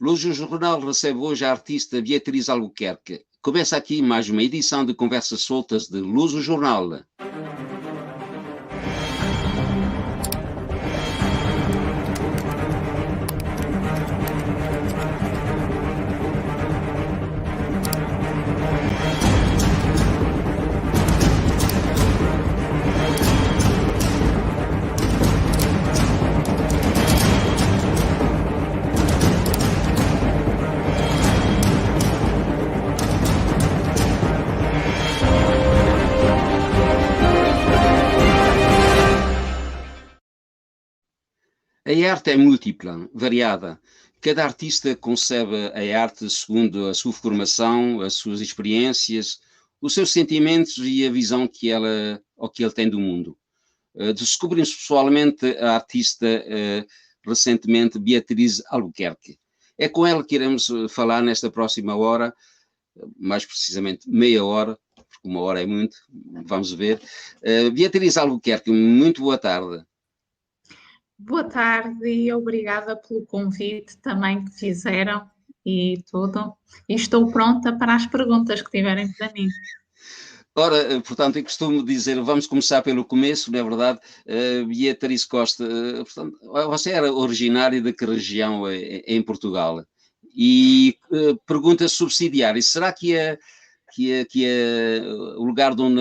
Luz do Jornal recebe hoje a artista Beatriz Albuquerque. Começa aqui mais uma edição de Conversas Soltas de Luz do Jornal. A arte é múltipla, variada. Cada artista concebe a arte segundo a sua formação, as suas experiências, os seus sentimentos e a visão que ele tem do mundo. Descobrimos pessoalmente a artista recentemente, Beatriz Albuquerque. É com ela que iremos falar nesta próxima hora, mais precisamente meia hora, porque uma hora é muito, vamos ver. Beatriz Albuquerque, muito boa tarde. Boa tarde e obrigada pelo convite também que fizeram e tudo. E estou pronta para as perguntas que tiverem para mim. Ora, portanto, eu costumo dizer, vamos começar pelo começo, não é verdade? Beatriz Costa, portanto, você era originária de que região em Portugal? E pergunta subsidiária, será que o lugar de onde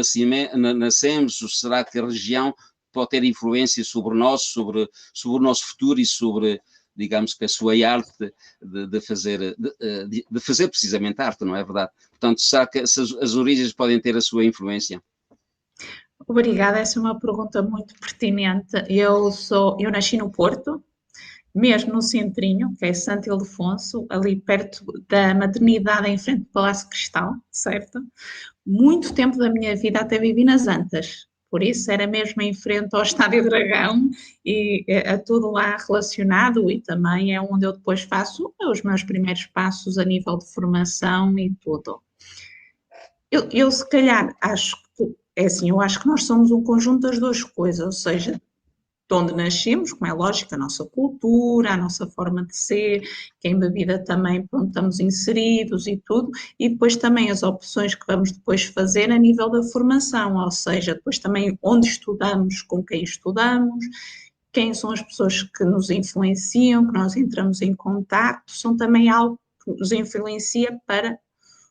nascemos, ou será que a região pode ter influência sobre nós, sobre o nosso futuro e sobre, digamos que a sua arte de fazer precisamente arte, não é verdade? Portanto, será que as origens podem ter a sua influência? Obrigada, essa é uma pergunta muito pertinente. Eu nasci no Porto, mesmo no centrinho, que é Santo Ildefonso, ali perto da maternidade em frente ao Palácio Cristal, certo? Muito tempo da minha vida até vivi nas Antas, por isso era mesmo em frente ao Estádio Dragão e a tudo lá relacionado, e também é onde eu depois faço os meus primeiros passos a nível de formação e tudo. Eu se calhar acho que, é assim, eu acho que nós somos um conjunto das duas coisas, ou seja, de onde nascemos, como é lógico, a nossa cultura, a nossa forma de ser, que em bebida também, pronto, estamos inseridos e tudo, e depois também as opções que vamos depois fazer a nível da formação, ou seja, depois também onde estudamos, com quem estudamos, quem são as pessoas que nos influenciam, que nós entramos em contacto, são também algo que nos influencia para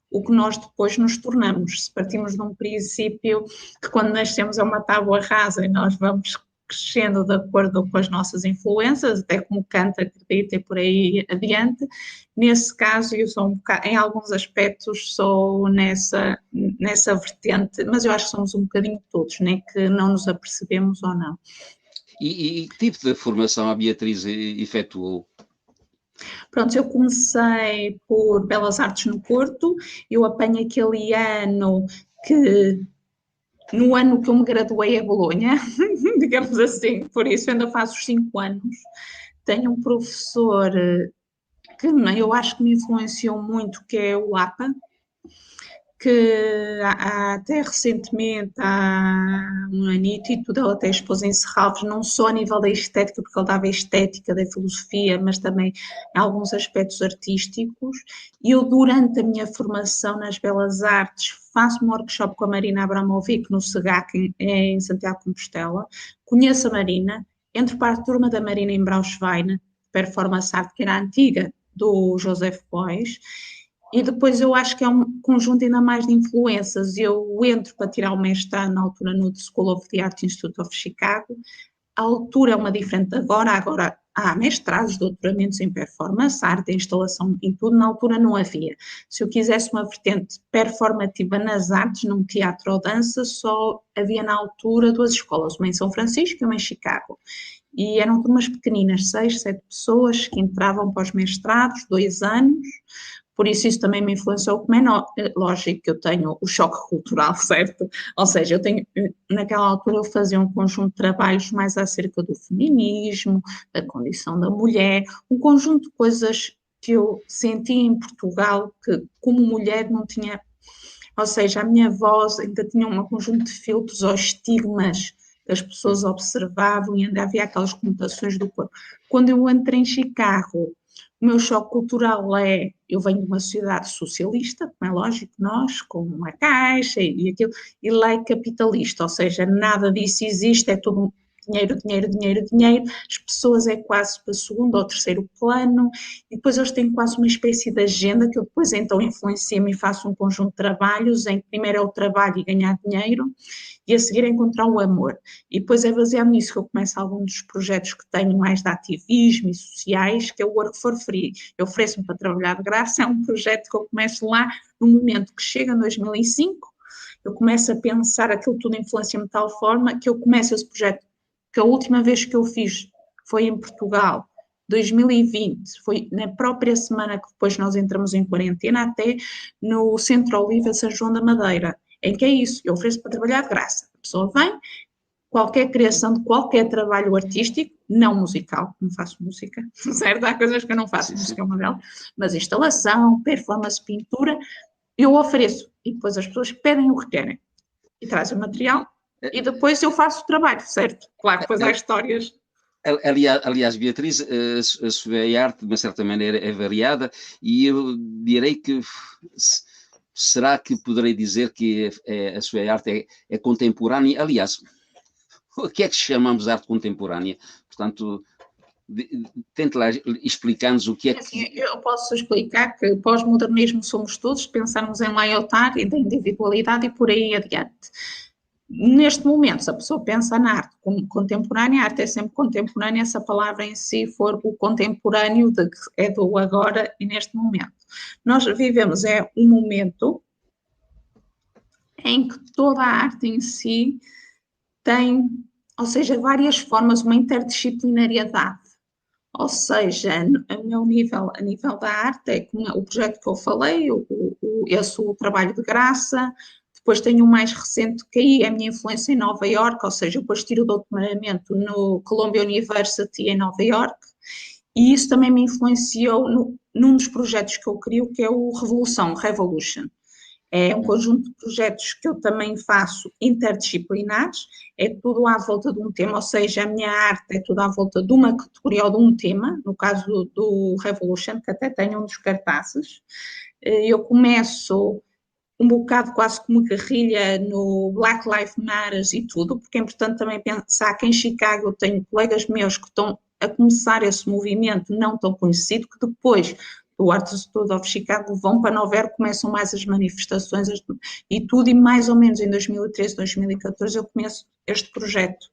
o que nós depois nos tornamos. Se partimos de um princípio que quando nascemos é uma tábua rasa e nós vamos crescendo de acordo com as nossas influências, até como Kant acredita e por aí adiante. Nesse caso, eu sou em alguns aspectos sou nessa vertente, mas eu acho que somos um bocadinho todos, nem que não nos apercebemos ou não. E que tipo de formação a Beatriz efetuou? Pronto, eu comecei por Belas Artes no Porto, eu apanho aquele ano que no ano que eu me graduei a Bolonha, digamos assim, por isso ainda faço os 5 anos. Tenho um professor que eu acho que me influenciou muito, que é o APA, que até recentemente, há um anito e tudo, ele até expôs em Serralves, não só a nível da estética, porque ele dava estética da filosofia, mas também em alguns aspectos artísticos. E eu, durante a minha formação nas Belas Artes, faço um workshop com a Marina Abramovic no SEGAC, em Santiago de Compostela. Conheço a Marina, entro para a turma da Marina em Braunschweig, Performance Art, que era a antiga do Joseph Beuys. E depois eu acho que é um conjunto ainda mais de influências. Eu entro para tirar o mestrado na altura no School of the Art Institute of Chicago. A altura é uma diferente agora há mestrados, doutoramentos em performance, arte, instalação, em tudo. Na altura não havia. Se eu quisesse uma vertente performativa nas artes, num teatro ou dança, só havia na altura 2 escolas, uma em São Francisco e uma em Chicago. E eram turmas pequeninas, 6, 7 pessoas que entravam para os mestrados, 2 anos. Por isso também me influenciou, como é lógico que eu tenho o choque cultural, certo? Ou seja, naquela altura eu fazia um conjunto de trabalhos mais acerca do feminismo, da condição da mulher, um conjunto de coisas que eu senti em Portugal que como mulher não tinha, ou seja, a minha voz ainda tinha um conjunto de filtros ou estigmas as pessoas observavam e ainda havia aquelas conotações do corpo. Quando eu entrei em Chicago, o meu choque cultural é, eu venho de uma sociedade socialista, como é lógico, nós, com uma caixa e aquilo, e lá é capitalista, ou seja, nada disso existe, é tudo dinheiro, dinheiro, dinheiro, dinheiro, as pessoas é quase para segundo ou terceiro plano, e depois eles têm quase uma espécie de agenda que eu depois então influencio-me e faço um conjunto de trabalhos, em que primeiro é o trabalho e ganhar dinheiro, e a seguir é encontrar o amor. E depois é baseado nisso que eu começo alguns dos projetos que tenho mais de ativismo e sociais, que é o Work for Free. Eu ofereço-me para trabalhar de graça, é um projeto que eu começo lá no momento que chega, em 2005, eu começo a pensar aquilo tudo influencia-me de tal forma que eu começo esse projeto, que a última vez que eu fiz foi em Portugal, 2020, foi na própria semana que depois nós entramos em quarentena, até no Centro Oliva São João da Madeira, em que é isso, eu ofereço para trabalhar de graça. A pessoa vem, qualquer criação de qualquer trabalho artístico, não musical, não faço música, certo? Há coisas que eu não faço, música é uma delas, mas instalação, performance, pintura, eu ofereço, e depois as pessoas pedem o que querem, e trazem o material, e depois eu faço o trabalho, certo? Claro, depois há histórias. Aliás, Beatriz, a sua arte, de uma certa maneira, é variada, e eu direi que será que poderei dizer que a sua arte é contemporânea? Aliás, o que é que chamamos de arte contemporânea? Portanto, tente lá explicar-nos o que é que... Assim, eu posso explicar que pós-modernismo somos todos, pensamos em laiotar e da individualidade e por aí adiante. Neste momento, se a pessoa pensa na arte como contemporânea, a arte é sempre contemporânea, se a palavra em si for o contemporâneo, de que é do agora e neste momento. Nós vivemos um momento em que toda a arte em si tem, ou seja, várias formas, uma interdisciplinariedade. Ou seja, a nível da arte, é como o projeto que eu falei, esse o trabalho de graça. Depois tenho o mais recente que aí é a minha influência em Nova Iorque, ou seja, depois tiro o doutoramento no Columbia University em Nova Iorque, e isso também me influenciou num dos projetos que eu crio, que é o Revolution. É um conjunto de projetos que eu também faço interdisciplinares, é tudo à volta de um tema, ou seja, a minha arte é tudo à volta de uma categoria ou de um tema, no caso do Revolution, que até tenho um dos cartazes. Eu começo um bocado quase como guerrilha no Black Lives Matter e tudo, porque é importante também pensar que em Chicago eu tenho colegas meus que estão a começar esse movimento não tão conhecido, que depois do Art Institute of Chicago vão para Nova Iorque, começam mais as manifestações e tudo, e mais ou menos em 2013, 2014 eu começo este projeto.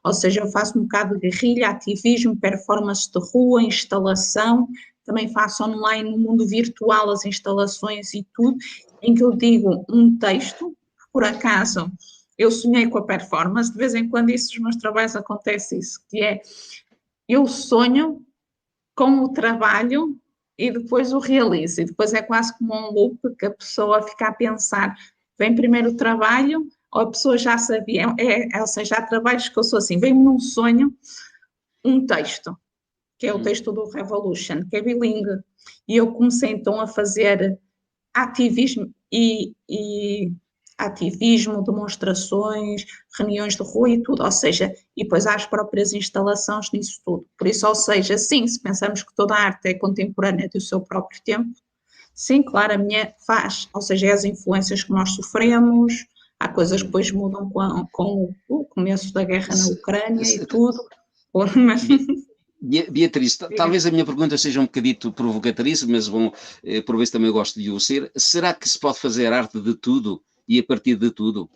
Ou seja, eu faço um bocado de guerrilha, ativismo, performance de rua, instalação, também faço online no mundo virtual as instalações e tudo, em que eu digo um texto, por acaso eu sonhei com a performance, de vez em quando isso nos meus trabalhos acontece isso, que é, eu sonho com o trabalho e depois o realizo, e depois é quase como um loop que a pessoa fica a pensar, vem primeiro o trabalho, ou a pessoa já sabia, ou seja, há trabalhos que eu sou assim, vem-me num sonho um texto, que é o texto do Revolution, que é bilingue, e eu comecei então a fazer ativismo ativismo, demonstrações, reuniões de rua e tudo, ou seja, e depois há as próprias instalações nisso tudo. Por isso, ou seja, sim, se pensamos que toda a arte é contemporânea do seu próprio tempo, sim, claro, a minha faz, ou seja, é as influências que nós sofremos, há coisas que depois mudam com o começo da guerra na Ucrânia e tudo, mas... Beatriz, talvez a minha pergunta seja um bocadito provocatriz, mas bom, por vezes também eu gosto de o ser. Será que se pode fazer arte de tudo e a partir de tudo?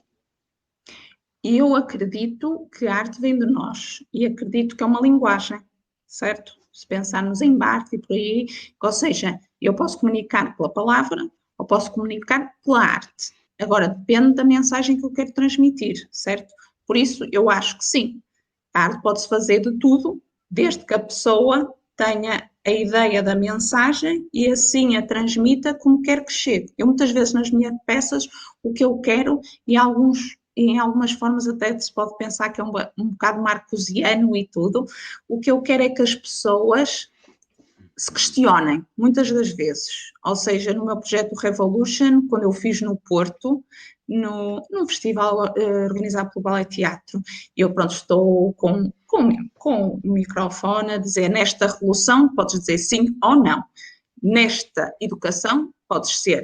Eu acredito que a arte vem de nós e acredito que é uma linguagem, certo? Se pensarmos em arte e por aí, ou seja, eu posso comunicar pela palavra ou posso comunicar pela arte. Agora, depende da mensagem que eu quero transmitir, certo? Por isso, eu acho que sim, a arte pode-se fazer de tudo, desde que a pessoa tenha a ideia da mensagem e assim a transmita como quer que chegue. Eu muitas vezes nas minhas peças o que eu quero e em algumas formas até se pode pensar que é um bocado marcosiano e tudo, o que eu quero é que as pessoas se questionem, muitas das vezes. Ou seja, no meu projeto Revolution, quando eu fiz no Porto, num festival organizado pelo Ballet Teatro, eu, pronto, estou com o microfone a dizer, nesta revolução podes dizer sim ou não. Nesta educação podes ser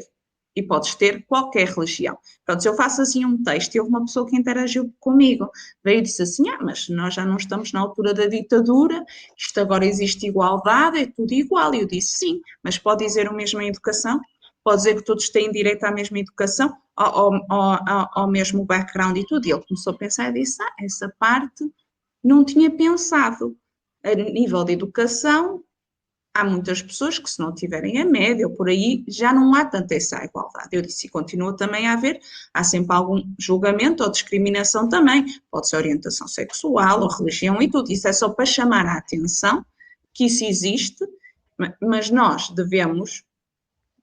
e podes ter qualquer religião. Pronto, se eu faço assim um texto e houve uma pessoa que interagiu comigo, veio e disse assim, mas nós já não estamos na altura da ditadura, isto agora existe igualdade, é tudo igual. E eu disse sim, mas pode dizer o mesmo em educação? Pode dizer que todos têm direito à mesma educação, ao mesmo background e tudo. E ele começou a pensar e disse, essa parte não tinha pensado. A nível de educação, há muitas pessoas que, se não tiverem a média ou por aí, já não há tanta essa igualdade. Eu disse, e continua também a haver, há sempre algum julgamento ou discriminação também. Pode ser orientação sexual ou religião e tudo. Isso é só para chamar a atenção que isso existe, mas nós devemos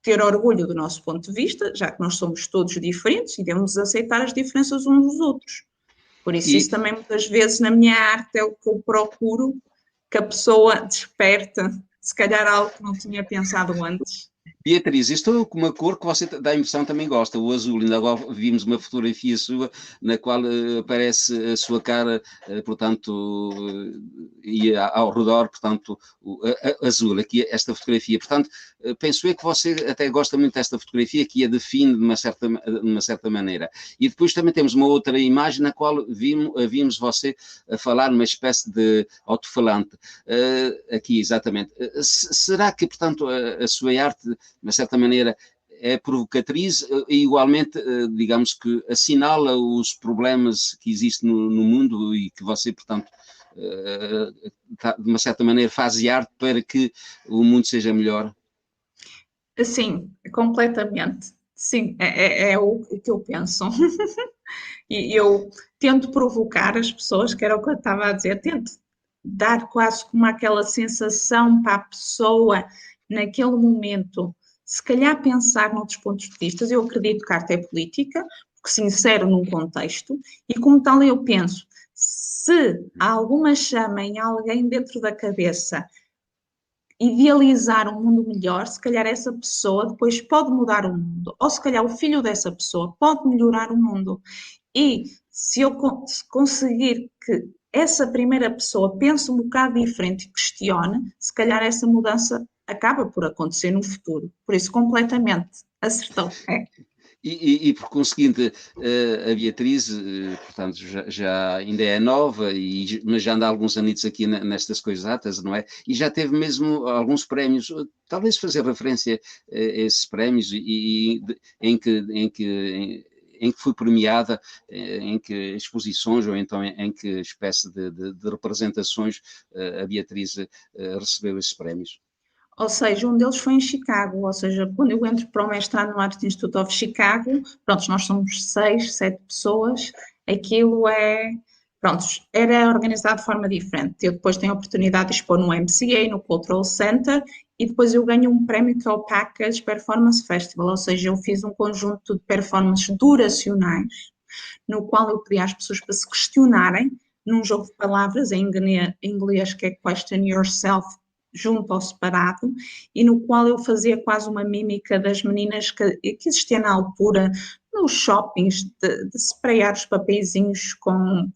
ter orgulho do nosso ponto de vista, já que nós somos todos diferentes e devemos aceitar as diferenças uns dos outros. Por isso, isso também muitas vezes na minha arte é o que eu procuro, que a pessoa desperte, se calhar algo que não tinha pensado antes. Beatriz, estou com uma cor que você dá a impressão também gosta, o azul. Ainda agora vimos uma fotografia sua na qual aparece a sua cara, portanto, e ao redor, portanto, azul. Aqui esta fotografia. Portanto, penso eu que você até gosta muito desta fotografia, que a define de uma certa maneira. E depois também temos uma outra imagem na qual vimos você a falar numa espécie de alto-falante. Aqui, exatamente. Será que, portanto, a sua arte, de uma certa maneira, é provocatriz e igualmente, digamos que assinala os problemas que existem no mundo e que você, portanto, de uma certa maneira faz arte para que o mundo seja melhor? Sim, completamente. Sim, é o que eu penso. E eu tento provocar as pessoas, que era o que eu estava a dizer, tento dar quase como aquela sensação para a pessoa, naquele momento, se calhar pensar noutros pontos de vista. Eu acredito que a arte é política, porque se insere num contexto, e como tal eu penso, se há alguma chama em alguém dentro da cabeça idealizar um mundo melhor, se calhar essa pessoa depois pode mudar o mundo, ou se calhar o filho dessa pessoa pode melhorar o mundo. E se eu conseguir que essa primeira pessoa pense um bocado diferente e questione, se calhar essa mudança acaba por acontecer no futuro. Por isso, completamente acertou. E por conseguinte, a Beatriz, portanto, já ainda é nova, mas já anda há alguns anitos aqui nestas coisatas, não é? E já teve mesmo alguns prémios, talvez fazer referência a esses prémios em que foi premiada, em que exposições ou então em que espécie de representações a Beatriz recebeu esses prémios. Ou seja, um deles foi em Chicago, ou seja, quando eu entro para o mestrado no Art Institute of Chicago, pronto, nós somos 6, 7 pessoas, aquilo pronto, era organizado de forma diferente. Eu depois tenho a oportunidade de expor no MCA, no Cultural Center, e depois eu ganho um prémio que é o Package Performance Festival, ou seja, eu fiz um conjunto de performances duracionais, no qual eu pedi às pessoas para se questionarem, num jogo de palavras em inglês que é Question Yourself, junto ao separado, e no qual eu fazia quase uma mímica das meninas que existia na altura nos shoppings, de sprayar os papeizinhos com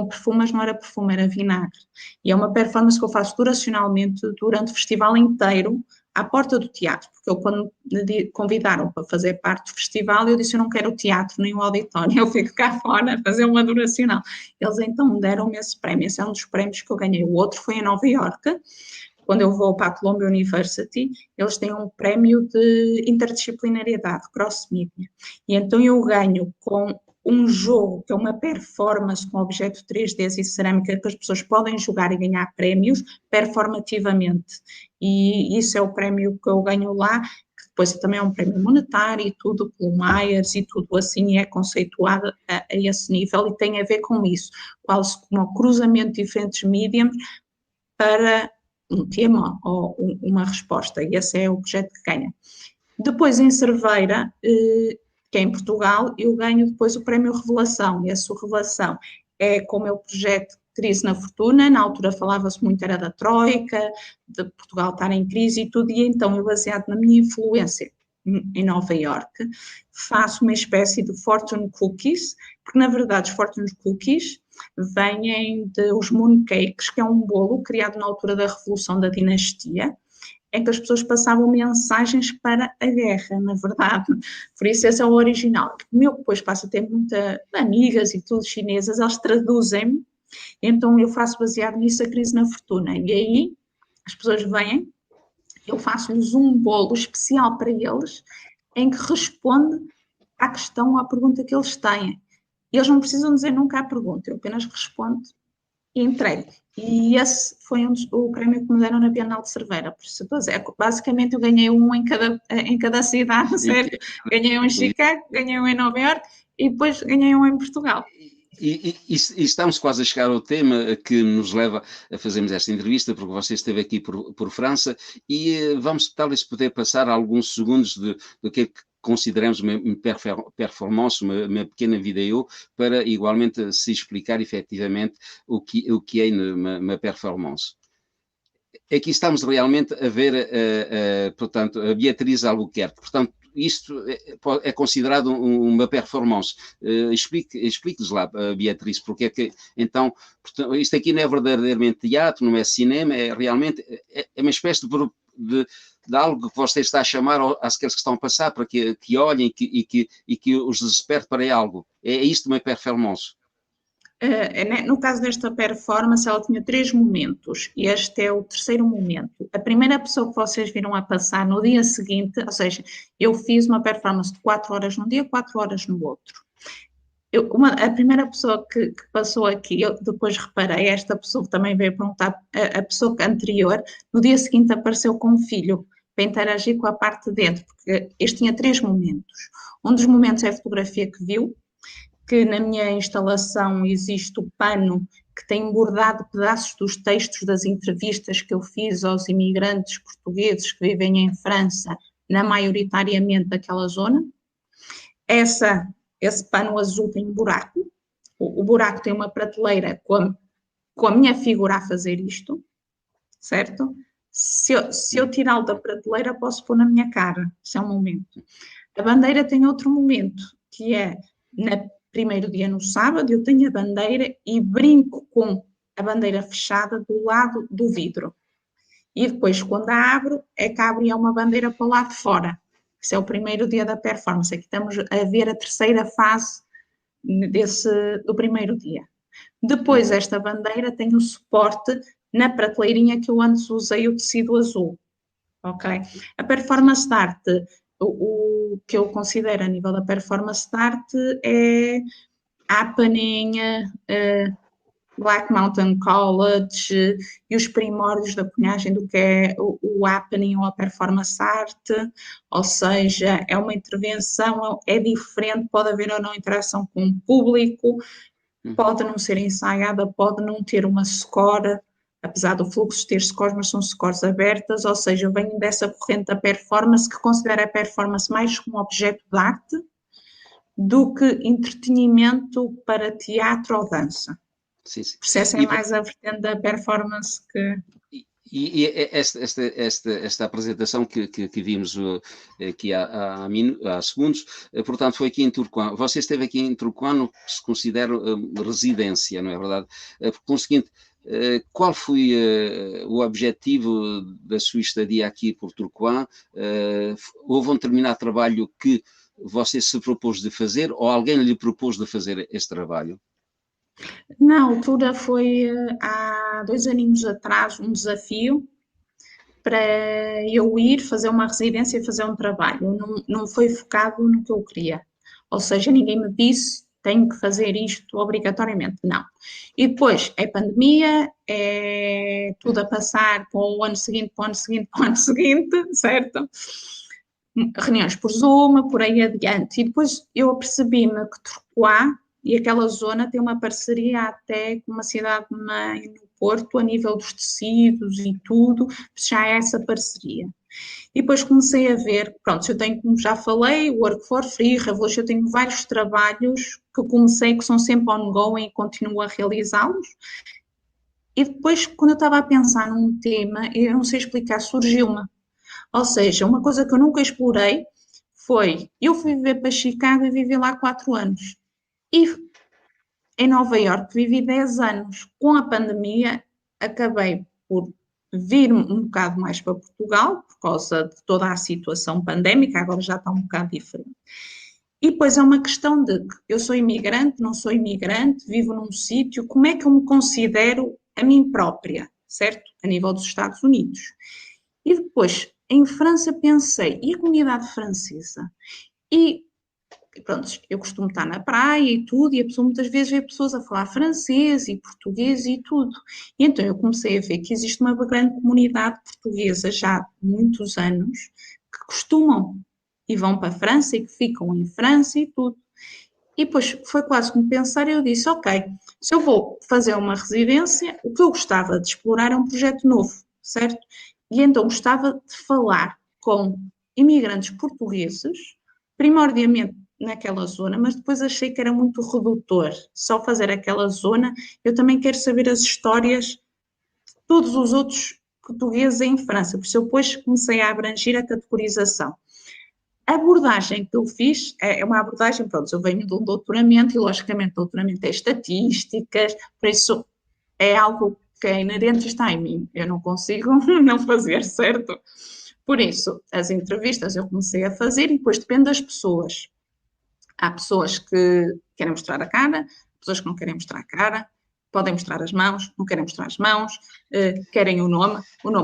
perfume, mas não era perfume, era vinagre. E é uma performance que eu faço duracionalmente durante o festival inteiro, à porta do teatro, porque eu, quando me convidaram para fazer parte do festival, eu disse, eu não quero o teatro nem o auditório, eu fico cá fora a fazer uma duracional. Eles então deram-me esse prémio, esse é um dos prémios que eu ganhei. O outro foi em Nova Iorque, quando eu vou para a Columbia University, eles têm um prémio de interdisciplinariedade, cross-media, e então eu ganho com um jogo, que é uma performance com objeto 3D e cerâmica, que as pessoas podem jogar e ganhar prémios performativamente. E isso é o prémio que eu ganho lá, que depois também é um prémio monetário e tudo, pelo Myers e tudo assim, e é conceituado a esse nível e tem a ver com isso, quase como o cruzamento de diferentes mediums para um tema ou uma resposta, e esse é o projeto que ganha. Depois, em Cerveira, que é em Portugal, eu ganho depois o prémio Revelação, e essa Revelação é com o meu projeto crise na fortuna, na altura falava-se muito era da Troika, de Portugal estar em crise e tudo, e então eu, baseado na minha influência em Nova Iorque, faço uma espécie de fortune cookies, porque na verdade os fortune cookies vêm dos mooncakes, que é um bolo criado na altura da Revolução da Dinastia, em que as pessoas passavam mensagens para a guerra, na verdade. Por isso esse é o original. O meu depois passa a ter muitas amigas e tudo chinesas, elas traduzem-me, então eu faço baseado nisso a crise na fortuna. E aí as pessoas vêm, eu faço-lhes um bolo especial para eles, em que responde à questão, à pergunta que eles têm. Eles não precisam dizer nunca a pergunta, eu apenas respondo e entregue. E esse foi o prémio que me deram na Bienal de Cerveira. Por isso, estou a dizer, basicamente eu ganhei um em cada cidade, certo? Ganhei um em Chicago, ganhei um em Nova Iorque e depois ganhei um em Portugal. E estamos quase a chegar ao tema que nos leva a fazermos esta entrevista, porque você esteve aqui por França, e vamos talvez poder passar alguns segundos do que é que consideramos uma performance, uma pequena vídeo, para igualmente se explicar efetivamente o que é uma performance. Aqui estamos realmente a ver, portanto, a Beatriz Albuquerque. Portanto, isto é considerado uma performance. Explique-nos lá, Beatriz, porque é que, então, portanto, isto aqui não é verdadeiramente teatro, não é cinema, é realmente uma espécie de algo que você está a chamar àqueles que estão a passar para que olhem e que os desperte para algo. É isto uma performance. No caso desta performance, ela tinha 3 momentos e este é o terceiro momento. A primeira pessoa que vocês viram a passar no dia seguinte, ou seja, eu fiz uma performance de 4 horas num dia, 4 horas no outro. A primeira pessoa que passou aqui, eu depois reparei, esta pessoa que também veio perguntar, a pessoa anterior, no dia seguinte apareceu com um filho para interagir com a parte de dentro, porque este tinha 3 momentos. Um dos momentos é a fotografia que viu, que na minha instalação existe o pano que tem bordado pedaços dos textos das entrevistas que eu fiz aos imigrantes portugueses que vivem em França, maioritariamente daquela zona. Esse pano azul tem um buraco, o buraco tem uma prateleira com a minha figura a fazer isto, certo? Se eu tirá-lo da prateleira, posso pôr na minha cara, esse é um momento. A bandeira tem outro momento, que é no primeiro dia, no sábado, eu tenho a bandeira e brinco com a bandeira fechada do lado do vidro. E depois, quando a abro, é que abre uma bandeira para o lado de fora. Esse é o primeiro dia da performance. Aqui estamos a ver a terceira fase do primeiro dia. Depois, esta bandeira tem o suporte na prateleirinha que eu antes usei o tecido azul. Ok? A performance de arte, o que eu considero a nível da performance de arte é happening, Black Mountain College e os primórdios da cunhagem do que é o happening ou a performance arte, ou seja, é uma intervenção, é diferente, pode haver ou não interação com o público, pode não ser ensaiada, pode não ter uma score, apesar do fluxo ter scores, mas são scores abertas, ou seja, eu venho dessa corrente da performance que considera a performance mais como objeto de arte do que entretenimento para teatro ou dança. Sim, sim. Por isso é mais a vertente da performance que... E esta apresentação que vimos aqui há segundos, portanto, foi aqui em Turquã. Você esteve aqui em Turquã no que se considera residência, não é verdade? Por conseguinte, qual foi o objetivo da sua estadia aqui por Turquã? Houve um determinado trabalho que você se propôs de fazer ou alguém lhe propôs de fazer esse trabalho? Na altura foi, há 2 aninhos atrás, um desafio para eu ir fazer uma residência e fazer um trabalho. Não foi focado no que eu queria. Ou seja, ninguém me disse, tenho que fazer isto obrigatoriamente. Não. E depois, é pandemia, é tudo a passar para o ano seguinte, para o ano seguinte, para o ano seguinte, certo? Reuniões por Zoom, por aí adiante. E depois eu apercebi-me que Turcoá e aquela zona tem uma parceria até com uma cidade-mãe no Porto, a nível dos tecidos e tudo, já há essa parceria. E depois comecei a ver, pronto, eu tenho, como já falei, Work for Free, Revolution, eu tenho vários trabalhos que comecei, que são sempre ongoing e continuo a realizá-los, E depois, quando eu estava a pensar num tema, eu não sei explicar, surgiu-me. Ou seja, uma coisa que eu nunca explorei foi, eu fui viver para Chicago e vivi lá 4 anos. E em Nova Iorque vivi 10 anos. Com a pandemia, acabei por vir um bocado mais para Portugal, por causa de toda a situação pandémica, agora já está um bocado diferente. E depois é uma questão de eu sou imigrante, não sou imigrante, vivo num sítio, como é que eu me considero a mim própria, certo? A nível dos Estados Unidos. E depois, em França, pensei, e a comunidade francesa? E pronto, eu costumo estar na praia e tudo, e a pessoa muitas vezes vê pessoas a falar francês e português e tudo. E então eu comecei a ver que existe uma grande comunidade portuguesa já há muitos anos que costumam e vão para a França e que ficam em França e tudo. E depois foi quase como pensar, eu disse, ok, se eu vou fazer uma residência, o que eu gostava de explorar é um projeto novo, certo? E então gostava de falar com imigrantes portugueses, primordialmente naquela zona, mas depois achei que era muito redutor só fazer aquela zona. Eu também quero saber as histórias de todos os outros portugueses em França, por isso eu depois comecei a abranger a categorização. A abordagem que eu fiz é uma abordagem, pronto, eu venho de um doutoramento e, logicamente, doutoramento é estatísticas, por isso é algo que é inerente está em mim, eu não consigo não fazer, certo? Por isso, as entrevistas eu comecei a fazer e depois depende das pessoas. Há pessoas que querem mostrar a cara, pessoas que não querem mostrar a cara, podem mostrar as mãos, não querem mostrar as mãos, querem o nome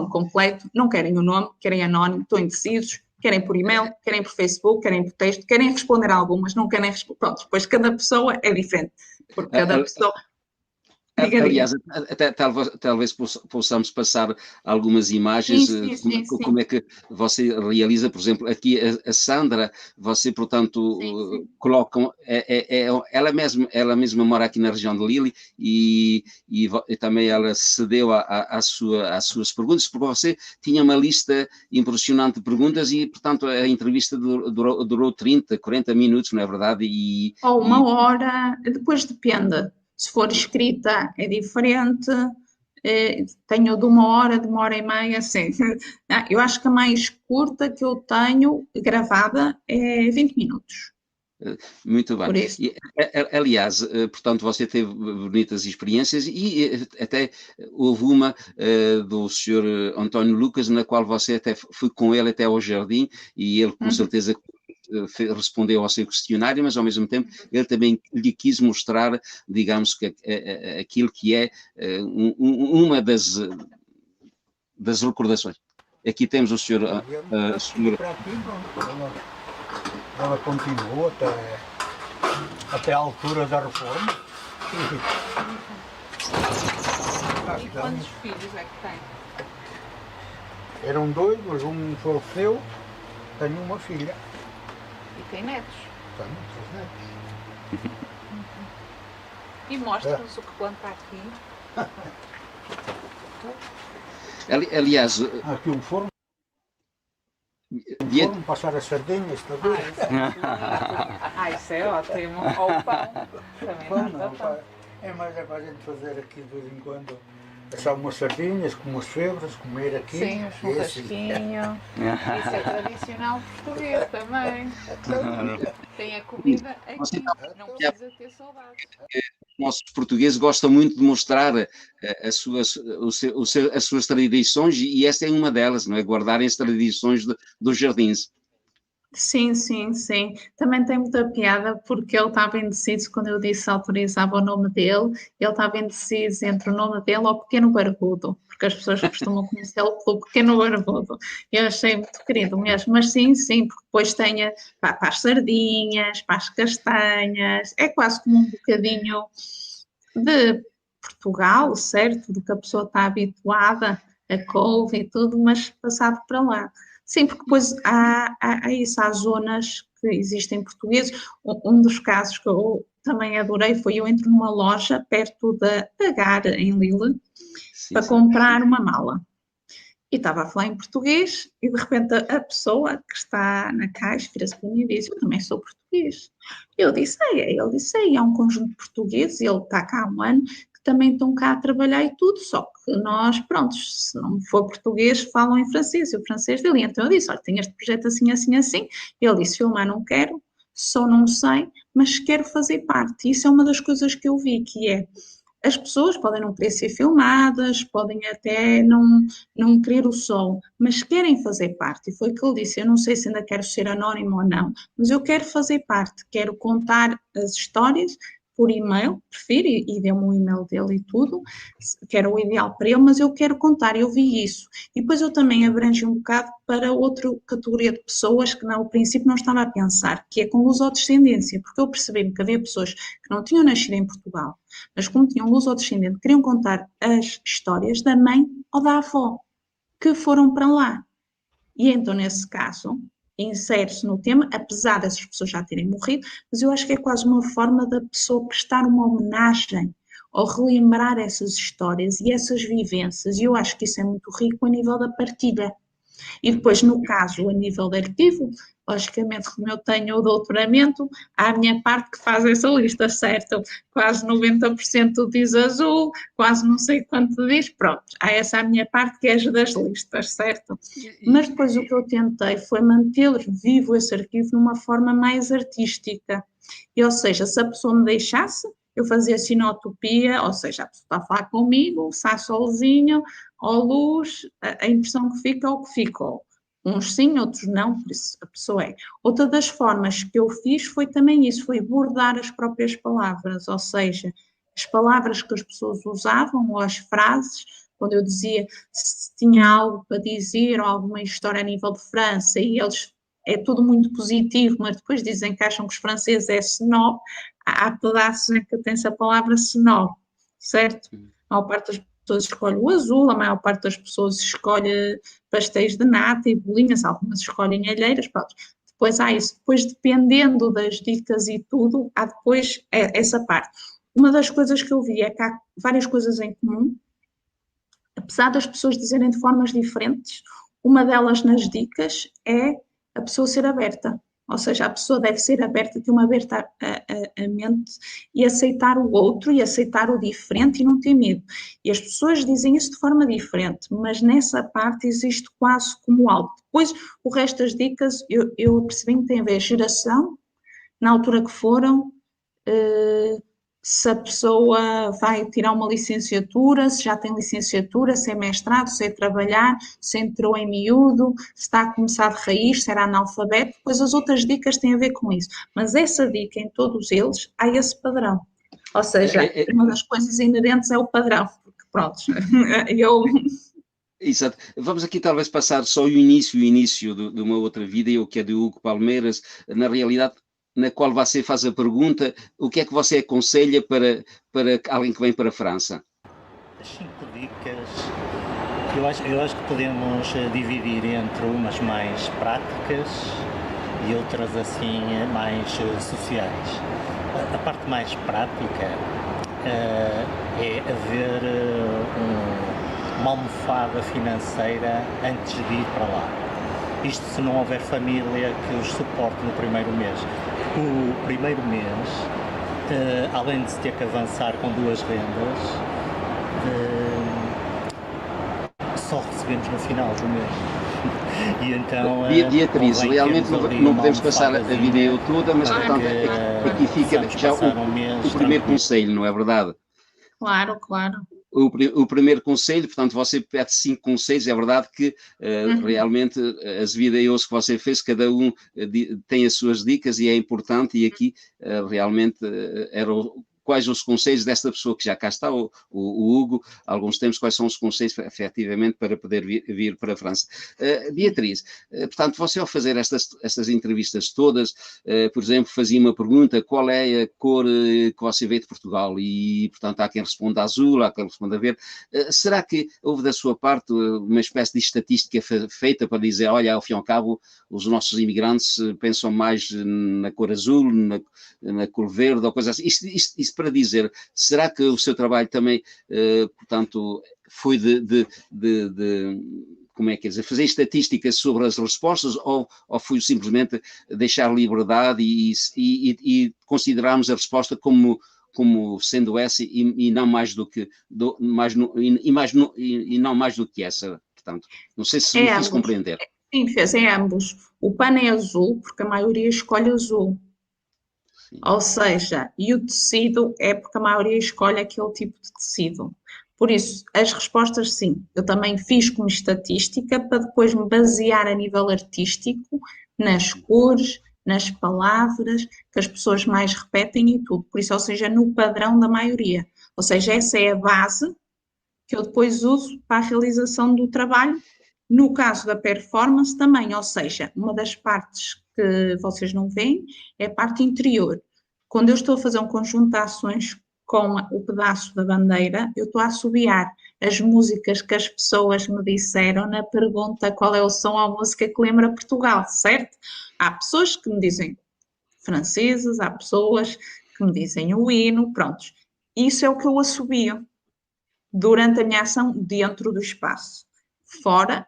completo, não querem o nome, querem anónimo, estão indecisos, querem por e-mail, querem por Facebook, querem por texto, querem responder a algumas, não querem responder. Pronto, depois cada pessoa é diferente, porque cada pessoa... Diga, diga. Aliás, até talvez possamos passar algumas imagens Sim. como é que você realiza, por exemplo, aqui a Sandra, você, portanto, colocam, ela mesma mora aqui na região de Lille e também ela cedeu às suas perguntas, porque você tinha uma lista impressionante de perguntas e, portanto, a entrevista durou 30, 40 minutos, não é verdade? Ou uma hora, depois depende. Se for escrita é diferente, tenho de uma hora e meia, assim. Eu acho que a mais curta que eu tenho gravada é 20 minutos. Muito bem. Por isso. Aliás, portanto, você teve bonitas experiências e até houve uma do Sr. António Lucas, na qual você até foi com ele até ao jardim e ele com certeza respondeu ao seu questionário, mas ao mesmo tempo ele também lhe quis mostrar, digamos, que aquilo que é uma das recordações. Aqui temos o Sr. Ela continuou até a altura da reforma. E quantos filhos é que tem? Eram 2, mas um faleceu. Tenho uma filha. E tem netos? Tenho 3 netos. E mostra-nos o que planta aqui. Aliás, aqui um forno. Foram passar as sardinhas também. Isso é ótimo. Ou o pão. Também pão. É mais para a gente fazer aqui de vez em quando. Assar umas sardinhas com umas febras, comer aqui. Sim, um churrasquinho. Isso é tradicional português também. Tem a comida aqui. Não precisa ter saudades. Os nossos portugueses gostam muito de mostrar as suas tradições e esta é uma delas, não é? Guardarem as tradições dos jardins. Sim. Também tem muita piada porque ele estava indeciso quando eu disse autorizava o nome dele, ele estava indeciso entre o nome dele ou o Pequeno Barbudo, porque as pessoas costumam conhecê-lo pelo Pequeno Barbudo. Eu achei muito querido mesmo, mas sim, porque depois tem para as sardinhas, para as castanhas, é quase como um bocadinho de Portugal, certo? Do que a pessoa está habituada, a couve e tudo, mas passado para lá. Sim, porque depois há zonas que existem portugueses. Um dos casos que eu também adorei foi eu entro numa loja perto da Gare, em Lille, para comprar uma mala. E estava a falar em português e de repente a pessoa que está na caixa vira-se para mim e diz, eu também sou português. Eu disse, ele disse, há um conjunto de portugueses, e ele está cá há um ano, que também estão cá a trabalhar e tudo, só que nós, pronto, se não for português, falam em francês, e o francês dele. Então eu disse, olha, tenho este projeto assim, assim, assim. Ele disse, filmar não quero, só não sei, mas quero fazer parte. Isso é uma das coisas que eu vi, que é, as pessoas podem não querer ser filmadas, podem até não querer o som, mas querem fazer parte. E foi o que ele disse, eu não sei se ainda quero ser anónimo ou não, mas eu quero fazer parte, quero contar as histórias por e-mail, prefiro, e deu-me o e-mail dele e tudo, que era o ideal para ele, mas eu quero contar, eu vi isso. E depois eu também abrangi um bocado para outra categoria de pessoas que ao princípio não estava a pensar, que é com lusodescendência, porque eu percebi que havia pessoas que não tinham nascido em Portugal, mas como tinham lusodescendente, queriam contar as histórias da mãe ou da avó, que foram para lá. E então, nesse caso, insere-se no tema, apesar dessas pessoas já terem morrido, mas eu acho que é quase uma forma da pessoa prestar uma homenagem ou relembrar essas histórias e essas vivências, e eu acho que isso é muito rico a nível da partilha. E depois, no caso, a nível de arquivo, logicamente, como eu tenho o doutoramento, há a minha parte que faz essa lista, certo? Quase 90% diz azul, quase não sei quanto diz, pronto. Há essa a minha parte que é as das listas, certo? Mas depois o que eu tentei foi manter vivo esse arquivo de uma forma mais artística. E, ou seja, se a pessoa me deixasse, eu fazia sinotopia, ou seja, a pessoa está a falar comigo, sai solzinho, ou luz, a impressão que fica é o que ficou. Uns sim, outros não, por isso a pessoa é. Outra das formas que eu fiz foi também isso, foi bordar as próprias palavras, ou seja, as palavras que as pessoas usavam, ou as frases, quando eu dizia se tinha algo para dizer, ou alguma história a nível de França, e eles, é tudo muito positivo, mas depois dizem que acham que os franceses é snob, há pedaços em que tem-se a palavra snob, certo? A maior parte das pessoas escolhe o azul, a maior parte das pessoas escolhe pastéis de nata e bolinhas, algumas escolhem alheiras, pronto. Depois há isso, depois dependendo das dicas e tudo, há depois essa parte. Uma das coisas que eu vi é que há várias coisas em comum, apesar das pessoas dizerem de formas diferentes, uma delas nas dicas é a pessoa ser aberta. Ou seja, a pessoa deve ser aberta, ter uma aberta a mente e aceitar o outro e aceitar o diferente e não ter medo. E as pessoas dizem isso de forma diferente, mas nessa parte existe quase como algo. Depois, o resto das dicas, eu percebi que tem a ver a geração, na altura que foram, se a pessoa vai tirar uma licenciatura, se já tem licenciatura, se é mestrado, se é trabalhar, se entrou em miúdo, se está a começar de raiz, se era analfabeto, depois as outras dicas têm a ver com isso. Mas essa dica, em todos eles, há esse padrão. Ou seja, uma das coisas inerentes é o padrão, porque pronto, eu... Exato. Vamos aqui talvez passar só o início de uma outra vida, eu que é de Hugo Palmeiras, na realidade, na qual você faz a pergunta, o que é que você aconselha para alguém que vem para a França? As 5 dicas, eu acho que podemos dividir entre umas mais práticas e outras assim mais sociais. A parte mais prática é haver uma almofada financeira antes de ir para lá. Isto se não houver família que os suporte no primeiro mês. O primeiro mês, além de se ter que avançar com 2 rendas, só recebemos no final do mês. E então, Beatriz, realmente não podemos passar a vídeo toda, mas portanto aqui fica já o primeiro conselho, não é verdade? Claro, claro. O primeiro conselho, portanto, você pede 5 conselhos, é verdade que realmente as vídeos que você fez, cada um tem as suas dicas e é importante, e aqui realmente eram quais os conselhos desta pessoa que já cá está, o Hugo, alguns tempos, quais são os conselhos efetivamente para poder vir para a França. Beatriz, portanto, você ao fazer estas entrevistas todas, por exemplo, fazia uma pergunta, qual é a cor que você vê de Portugal? E, portanto, há quem responda azul, há quem responda verde. Será que houve da sua parte uma espécie de estatística feita para dizer, olha, ao fim e ao cabo, os nossos imigrantes pensam mais na cor azul, na cor verde, ou coisa assim? Isso para dizer, será que o seu trabalho também, portanto, foi como é que é dizer, fazer estatísticas sobre as respostas ou foi simplesmente deixar liberdade e considerarmos a resposta como como sendo essa e não mais do que e não mais do que essa. Portanto, não sei se me É fiz ambos. compreender. Sim, fez, é ambos. O pano é azul, porque a maioria escolhe azul. Sim. Ou seja, e o tecido é porque a maioria escolhe aquele tipo de tecido. Por isso, as respostas sim. Eu também fiz como estatística para depois me basear a nível artístico nas cores, nas palavras, que as pessoas mais repetem e tudo. Por isso, ou seja, no padrão da maioria. Ou seja, essa é a base que eu depois uso para a realização do trabalho. No caso da performance também, ou seja, uma das partes que vocês não veem é a parte interior. Quando eu estou a fazer um conjunto de ações com o pedaço da bandeira, eu estou a assobiar as músicas que as pessoas me disseram na pergunta qual é o som ou música que lembra Portugal, certo? Há pessoas que me dizem franceses, há pessoas que me dizem o hino, prontos. Isso é o que eu assobio durante a minha ação dentro do espaço. Fora,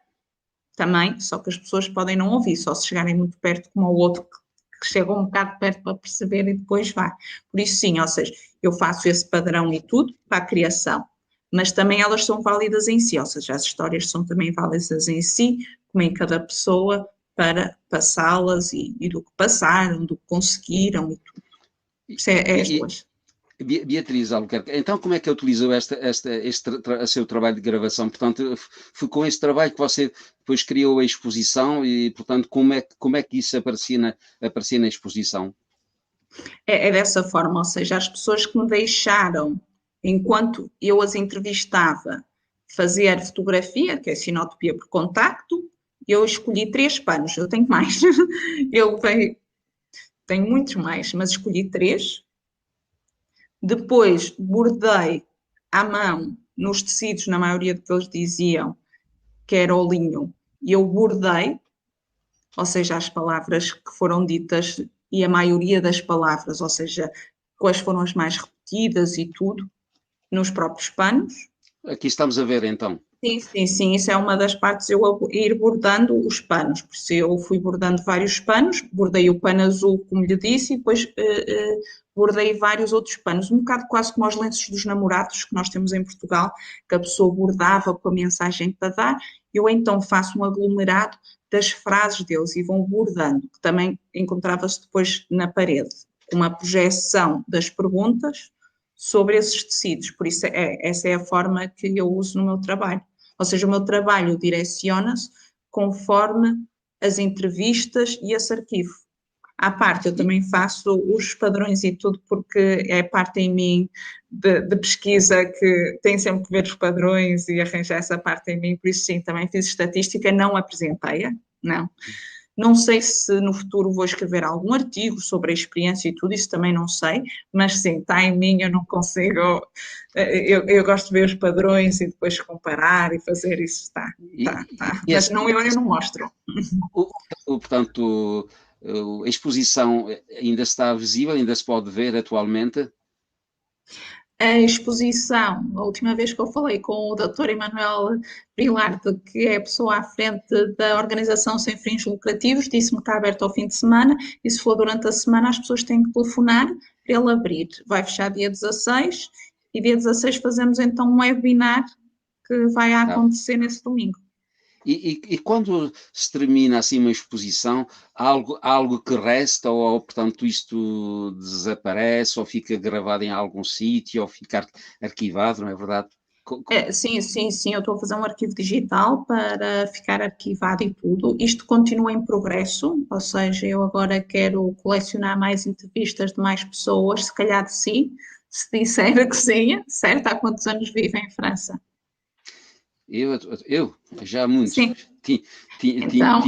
também, só que as pessoas podem não ouvir, só se chegarem muito perto como o outro que chega um bocado perto para perceber e depois vai. Por isso sim, ou seja, eu faço esse padrão e tudo para a criação, mas também elas são válidas em si, ou seja, as histórias são também válidas em si, como em cada pessoa, para passá-las e do que passaram, do que conseguiram e tudo. Isso é as duas. Beatriz Albuquerque, então como é que utilizou este seu trabalho de gravação? Portanto, foi com esse trabalho que você depois criou a exposição e, portanto, como é que isso aparecia na exposição? É dessa forma, ou seja, as pessoas que me deixaram, enquanto eu as entrevistava, fazer fotografia, que é sinotopia por contacto, eu escolhi 3 panos, eu tenho mais, tenho muitos mais, mas escolhi 3. Depois bordei à mão nos tecidos, na maioria do que eles diziam que era o linho, e eu bordei, ou seja, as palavras que foram ditas e a maioria das palavras, ou seja, quais foram as mais repetidas e tudo, nos próprios panos. Aqui estamos a ver então. Sim, isso é uma das partes, eu ir bordando os panos, por isso eu fui bordando vários panos, bordei o pano azul, como lhe disse, e depois bordei vários outros panos, um bocado quase como os lenços dos namorados que nós temos em Portugal, que a pessoa bordava com a mensagem para dar, eu então faço um aglomerado das frases deles e vão bordando, que também encontrava-se depois na parede, uma projeção das perguntas sobre esses tecidos, por isso essa é a forma que eu uso no meu trabalho. Ou seja, o meu trabalho direciona-se conforme as entrevistas e esse arquivo. À parte, eu também faço os padrões e tudo, porque é parte em mim de pesquisa que tem sempre que ver os padrões e arranjar essa parte em mim, por isso sim, também fiz estatística, não apresentei-a, não. Não sei se no futuro vou escrever algum artigo sobre a experiência e tudo, isso também não sei, mas sim, está em mim, eu não consigo, eu gosto de ver os padrões e depois comparar e fazer isso, está. Mas não, eu não mostro. Portanto, a exposição ainda está visível, ainda se pode ver atualmente? A exposição, a última vez que eu falei com o Dr. Emanuel Brilarte, que é a pessoa à frente da organização sem fins lucrativos, disse-me que está aberto ao fim de semana e se for durante a semana as pessoas têm que telefonar para ele abrir. Vai fechar dia 16 e dia 16 fazemos então um webinar que vai acontecer nesse domingo. E quando se termina assim uma exposição, há algo que resta ou, portanto, isto desaparece ou fica gravado em algum sítio ou fica arquivado, não é verdade? Sim, eu estou a fazer um arquivo digital para ficar arquivado e tudo. Isto continua em progresso, ou seja, eu agora quero colecionar mais entrevistas de mais pessoas, se calhar de si, se disser que sim, certo? Há quantos anos vive em França? Eu já muitos. Sim. Então...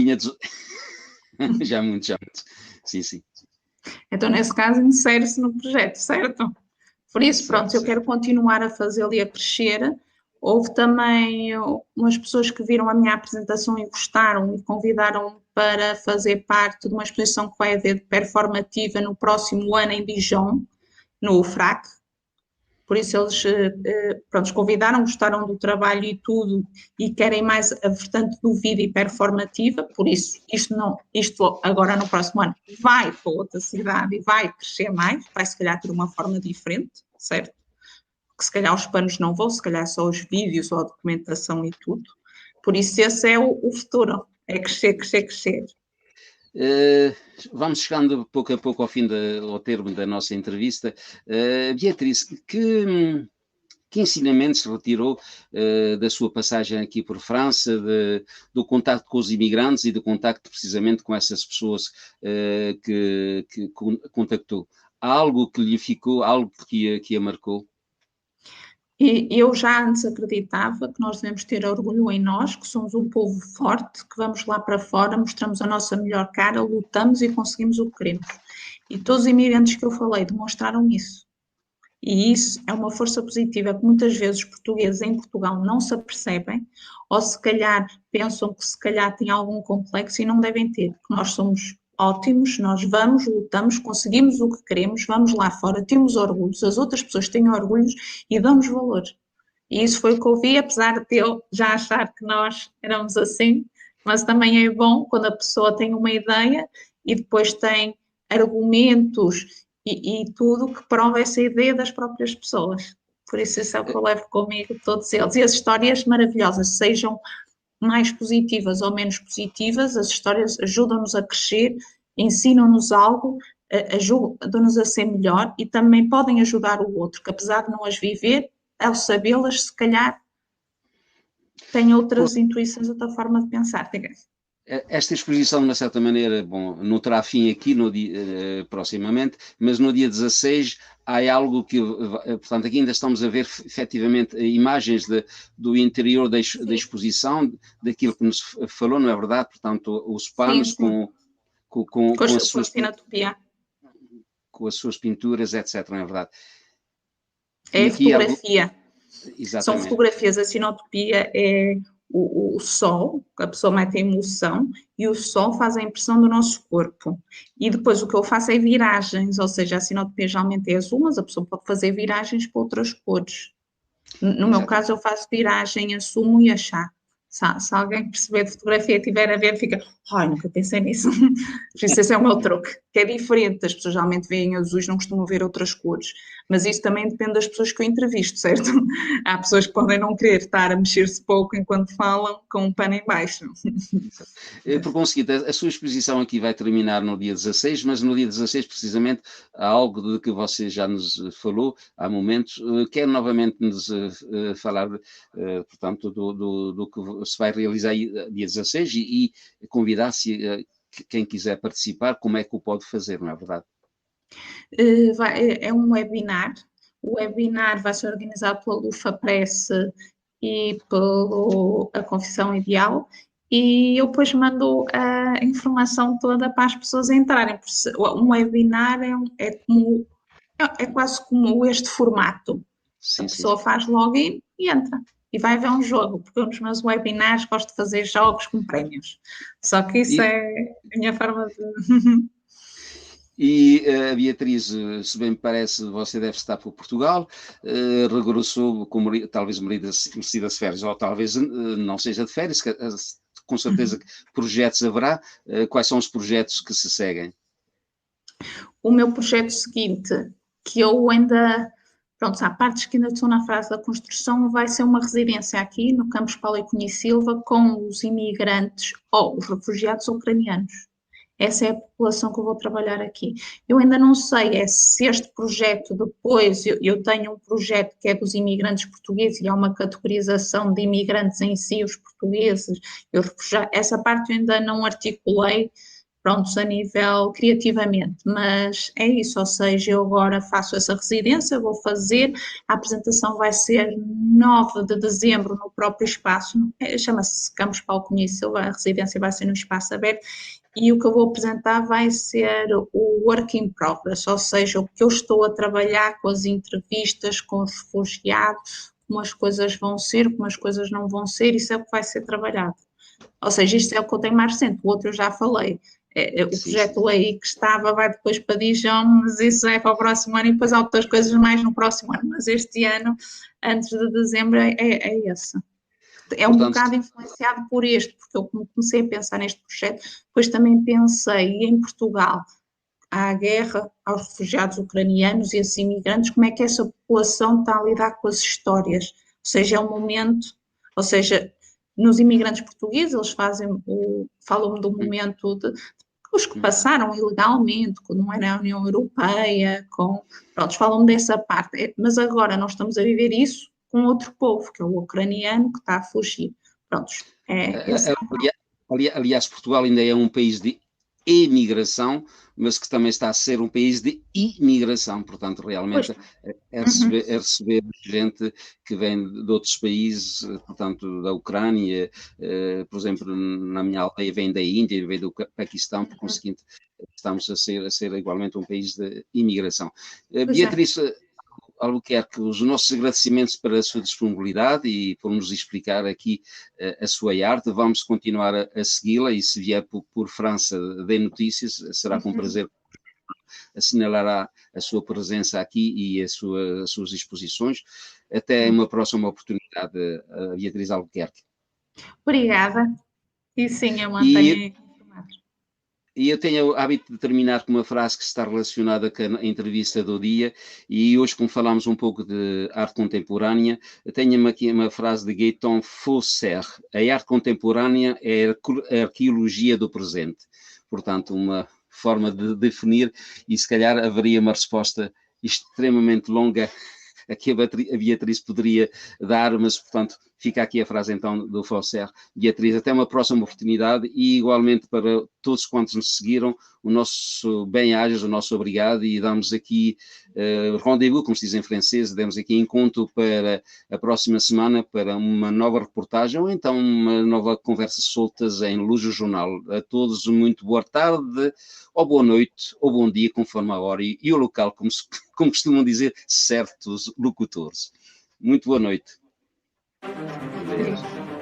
já muitos. Sim. Então, nesse caso, insere-se no projeto, certo? Por isso, pronto, eu quero continuar a fazê-lo e a crescer. Houve também umas pessoas que viram a minha apresentação e gostaram e convidaram para fazer parte de uma exposição que vai haver performativa no próximo ano em Dijon, no FRAC. Por isso eles convidaram, gostaram do trabalho e tudo e querem mais a vertente do vídeo e performativa, por isso isto agora no próximo ano vai para outra cidade e vai crescer mais, vai se calhar ter uma forma diferente, certo? Que se calhar os panos não vão, se calhar só os vídeos ou a documentação e tudo. Por isso esse é o futuro, é crescer, crescer, crescer. Vamos chegando pouco a pouco ao termo da nossa entrevista. Beatriz, que ensinamentos retirou da sua passagem aqui por França, do contacto com os imigrantes e do contacto precisamente com essas pessoas que contactou? Há algo que lhe ficou, algo que a marcou? E eu já antes acreditava que nós devemos ter orgulho em nós, que somos um povo forte, que vamos lá para fora, mostramos a nossa melhor cara, lutamos e conseguimos o que queremos. E todos os imigrantes que eu falei demonstraram isso. E isso é uma força positiva que muitas vezes os portugueses em Portugal não se apercebem, ou se calhar pensam que se calhar têm algum complexo e não devem ter, porque nós somos ótimos, nós vamos, lutamos, conseguimos o que queremos, vamos lá fora, temos orgulhos, as outras pessoas têm orgulhos e damos valor. E isso foi o que eu vi, apesar de eu já achar que nós éramos assim, mas também é bom quando a pessoa tem uma ideia e depois tem argumentos e tudo que prova essa ideia das próprias pessoas. Por isso é o que eu levo comigo, todos eles. E as histórias maravilhosas, sejam mais positivas ou menos positivas, as histórias ajudam-nos a crescer, ensinam-nos algo, ajudam-nos a ser melhor e também podem ajudar o outro, que apesar de não as viver, ao sabê-las, se calhar tem outras intuições, outra forma de pensar. Esta exposição, de uma certa maneira, bom, não terá fim aqui no dia, proximamente, mas no dia 16 há algo que, portanto, aqui ainda estamos a ver efetivamente imagens do interior da exposição, daquilo que nos falou, não é verdade? Portanto, os panos com as suas pinturas, etc., não é verdade? É a fotografia. Exatamente. São fotografias, a sinotopia é o sol, a pessoa mete a emoção e o sol faz a impressão do nosso corpo. E depois o que eu faço é viragens, ou seja, a sinotopia geralmente é azul, mas a pessoa pode fazer viragens para outras cores. No meu caso, eu faço viragem a sumo e a chá. Se alguém perceber de fotografia e estiver a ver, fica, ai, nunca pensei nisso. Esse é o meu truque, que é diferente. As pessoas geralmente veem azuis, não costumam ver outras cores. Mas isso também depende das pessoas que eu entrevisto, certo? Há pessoas que podem não querer estar a mexer-se pouco enquanto falam com um pano em baixo. Por conseguinte, a sua exposição aqui vai terminar no dia 16, mas no dia 16, precisamente, há algo de que você já nos falou há momentos. Quer novamente nos falar, portanto, do que se vai realizar dia 16 e convidar-se quem quiser participar, como é que o pode fazer, não é verdade? É um webinar. O webinar vai ser organizado pela Lufa Press e pela Confissão Ideal, e eu depois mando a informação toda para as pessoas entrarem. Um webinar é quase como este formato. A pessoa faz login e entra. E vai ver um jogo, porque nos meus webinars gosto de fazer jogos com prémios. Só que isso é a minha forma de... E a Beatriz, se bem me parece, você deve estar por Portugal, regressou talvez merecidas férias, ou talvez não seja de férias, com certeza que projetos haverá. Quais são os projetos que se seguem? O meu projeto seguinte, que eu ainda... Pronto, há partes que ainda estão na fase da construção, vai ser uma residência aqui no campus Paulo Cunha e Silva com os imigrantes ou os refugiados ucranianos. Essa é a população que eu vou trabalhar aqui. Eu ainda não sei se este projeto depois, eu tenho um projeto que é dos imigrantes portugueses e há uma categorização de imigrantes em si, os portugueses, e os refugiados. Essa parte eu ainda não articulei, prontos, a nível criativamente, mas é isso, ou seja, eu agora faço essa residência, vou fazer, a apresentação vai ser 9 de dezembro no próprio espaço, chama-se Campus Paulo Cunha e Silva, a residência vai ser no espaço aberto, e o que eu vou apresentar vai ser o work in progress, ou seja, o que eu estou a trabalhar com as entrevistas, com os refugiados, como as coisas vão ser, como as coisas não vão ser, isso é o que vai ser trabalhado. Ou seja, isto é o que eu tenho mais recente, o outro eu já falei. O projeto aí que estava vai depois para Dijon, mas isso é para o próximo ano e depois há outras coisas mais no próximo ano, mas este ano, antes de dezembro, é esse. É um bocado influenciado por este, porque eu comecei a pensar neste projeto, depois também pensei em Portugal, à guerra, aos refugiados ucranianos e esses imigrantes, como é que essa população está a lidar com as histórias. Ou seja, é um momento, ou seja, nos imigrantes portugueses, eles falam do momento de os que passaram ilegalmente, quando não era a União Europeia, pronto, falam dessa parte, mas agora nós estamos a viver isso com outro povo, que é o ucraniano que está a fugir. Pronto, aliás, Portugal ainda é um país de emigração, mas que também está a ser um país de imigração, portanto, realmente é receber gente que vem de outros países, portanto, da Ucrânia, por exemplo, na minha aldeia vem da Índia, vem do Paquistão, por conseguinte, estamos a ser igualmente um país de imigração. Beatriz Albuquerque, os nossos agradecimentos pela sua disponibilidade e por nos explicar aqui a sua arte. Vamos continuar a segui-la e se vier por França de notícias, será com prazer assinalará a sua presença aqui e as suas exposições. Até uma próxima oportunidade, Beatriz Albuquerque. Obrigada. E sim, eu mantenho informados. E eu tenho o hábito de terminar com uma frase que está relacionada com a entrevista do dia, e hoje, como falámos um pouco de arte contemporânea, tenho aqui uma frase de Gaëtan Fausser: a arte contemporânea é a arqueologia do presente. Portanto, uma forma de definir, e se calhar haveria uma resposta extremamente longa a que a Beatriz poderia dar, mas, portanto, fica aqui a frase então do Fausser. Beatriz, até uma próxima oportunidade e igualmente para todos quantos nos seguiram, o nosso bem-ajas, o nosso obrigado, e damos aqui rendezvous, como se diz em francês, damos aqui encontro para a próxima semana para uma nova reportagem ou então uma nova conversa soltas em Luz do Jornal. A todos muito boa tarde, ou boa noite, ou bom dia, conforme a hora e o local, como costumam dizer certos locutores. Muito boa noite. Obrigada.